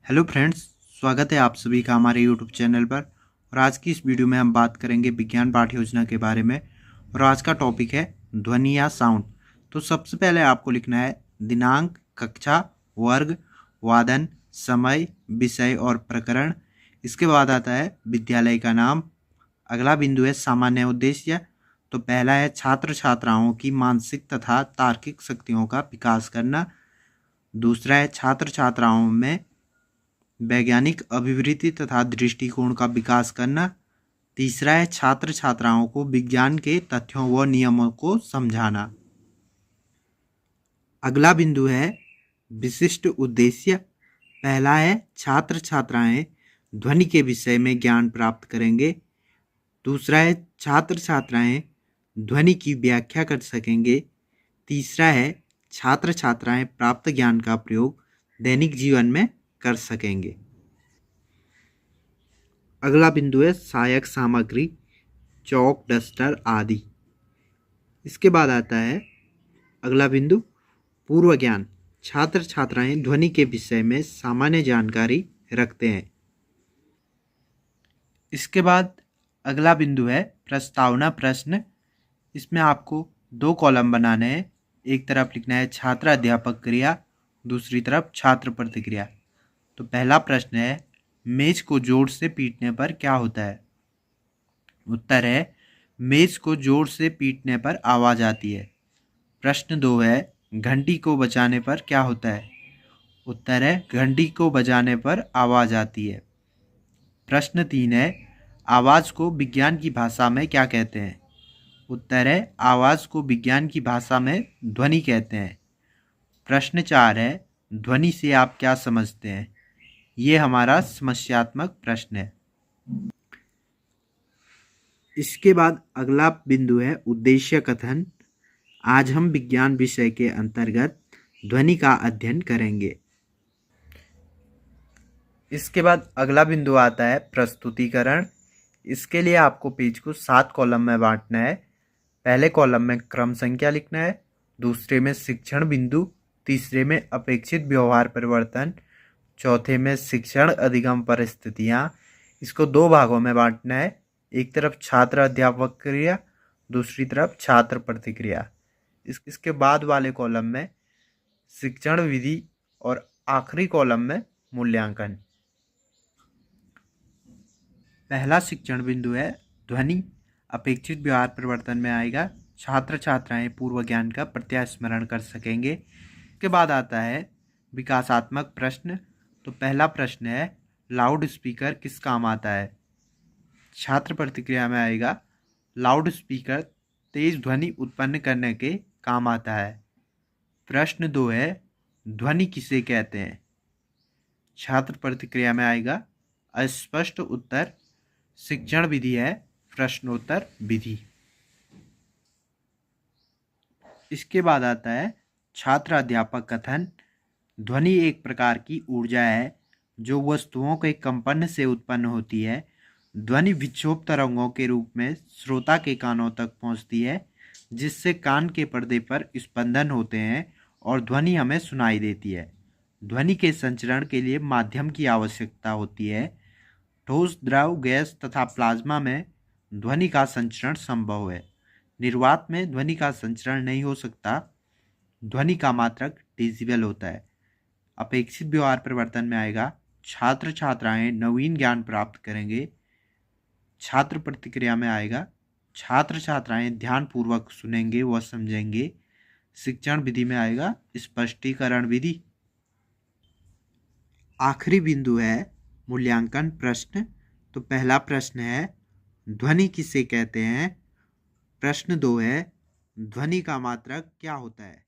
Hello friends, स्वागत है आप सभी का हमारे यूट्यूब चैनल पर। और आज की इस वीडियो में हम बात करेंगे विज्ञान पाठ्य योजना के बारे में। और आज का टॉपिक है ध्वनि या साउंड। तो सबसे पहले आपको लिखना है दिनांक, कक्षा, वर्ग, वादन, समय, विषय और प्रकरण। इसके बाद आता है विद्यालय का नाम। अगला बिंदु है सामान्य उद्देश्य। तो पहला है छात्र छात्राओं की मानसिक तथा तार्किक शक्तियों का विकास करना। दूसरा है छात्र छात्राओं में वैज्ञानिक अभिवृत्ति तथा दृष्टिकोण का विकास करना। तीसरा है छात्र छात्राओं को विज्ञान के तथ्यों व नियमों को समझाना। अगला बिंदु है विशिष्ट उद्देश्य। पहला है छात्र छात्राएं ध्वनि के विषय में ज्ञान प्राप्त करेंगे। दूसरा है छात्र छात्राएं ध्वनि की व्याख्या कर सकेंगे। तीसरा है छात्र छात्राएं प्राप्त ज्ञान का प्रयोग दैनिक जीवन में कर सकेंगे। अगला बिंदु है सहायक सामग्री, चौक, डस्टर आदि। इसके बाद आता है अगला बिंदु पूर्व ज्ञान। छात्र छात्राएं ध्वनि के विषय में सामान्य जानकारी रखते हैं। इसके बाद अगला बिंदु है प्रस्तावना प्रश्न। इसमें आपको 2 कॉलम बनाने हैं। एक तरफ लिखना है छात्र अध्यापक क्रिया, दूसरी तरफ छात्र प्रतिक्रिया। तो पहला प्रश्न है मेज को जोर से पीटने पर क्या होता है। उत्तर है मेज को जोर से पीटने पर आवाज़ आती है। प्रश्न 2 है घंटी को बजाने पर क्या होता है। उत्तर है घंटी को बजाने पर आवाज़ आती है। प्रश्न 3 है आवाज़ को विज्ञान की भाषा में क्या कहते हैं। उत्तर है आवाज़ को विज्ञान की भाषा में ध्वनि कहते हैं। प्रश्न 4 है ध्वनि से आप क्या समझते हैं। ये हमारा समस्यात्मक प्रश्न है। इसके बाद अगला बिंदु है उद्देश्य कथन। आज हम विज्ञान विषय के अंतर्गत ध्वनि का अध्ययन करेंगे। इसके बाद अगला बिंदु आता है प्रस्तुतिकरण। इसके लिए आपको पेज को 7 कॉलम में बांटना है। पहले कॉलम में क्रम संख्या लिखना है, दूसरे में शिक्षण बिंदु, तीसरे में अपेक्षित व्यवहार परिवर्तन, चौथे में शिक्षण अधिगम परिस्थितियाँ। इसको 2 भागों में बांटना है। एक तरफ छात्र अध्यापक क्रिया, दूसरी तरफ छात्र प्रतिक्रिया। इसके बाद वाले कॉलम में शिक्षण विधि और आखिरी कॉलम में मूल्यांकन। पहला शिक्षण बिंदु है ध्वनि अपेक्षित व्यवहार परिवर्तन में आएगा। छात्र छात्राएं पूर्व ज्ञान का प्रत्यास्मरण कर सकेंगे। के बाद आता है विकासात्मक प्रश्न। तो पहला प्रश्न है लाउड स्पीकर किस काम आता है। छात्र प्रतिक्रिया में आएगा लाउड स्पीकर तेज ध्वनि उत्पन्न करने के काम आता है। प्रश्न 2 है ध्वनि किसे कहते हैं। छात्र प्रतिक्रिया में आएगा अस्पष्ट उत्तर। शिक्षण विधि है प्रश्नोत्तर विधि। इसके बाद आता है छात्र अध्यापक कथन। ध्वनि एक प्रकार की ऊर्जा है जो वस्तुओं के कंपन से उत्पन्न होती है। ध्वनि विक्षोभ तरंगों के रूप में श्रोता के कानों तक पहुंचती है, जिससे कान के पर्दे पर स्पंदन होते हैं और ध्वनि हमें सुनाई देती है। ध्वनि के संचरण के लिए माध्यम की आवश्यकता होती है। ठोस, द्रव, गैस तथा प्लाज्मा में ध्वनि का संचरण संभव है। निर्वात में ध्वनि का संचरण नहीं हो सकता। ध्वनि का मात्रक डेसिबल होता है। अपेक्षित व्यवहार परिवर्तन में आएगा छात्र छात्राएं नवीन ज्ञान प्राप्त करेंगे। छात्र प्रतिक्रिया में आएगा छात्र छात्राएं ध्यानपूर्वक सुनेंगे व समझेंगे। शिक्षण विधि में आएगा स्पष्टीकरण विधि। आखिरी बिंदु है मूल्यांकन प्रश्न। तो पहला प्रश्न है ध्वनि किसे कहते हैं। प्रश्न 2 है ध्वनि का मात्रक क्या होता है।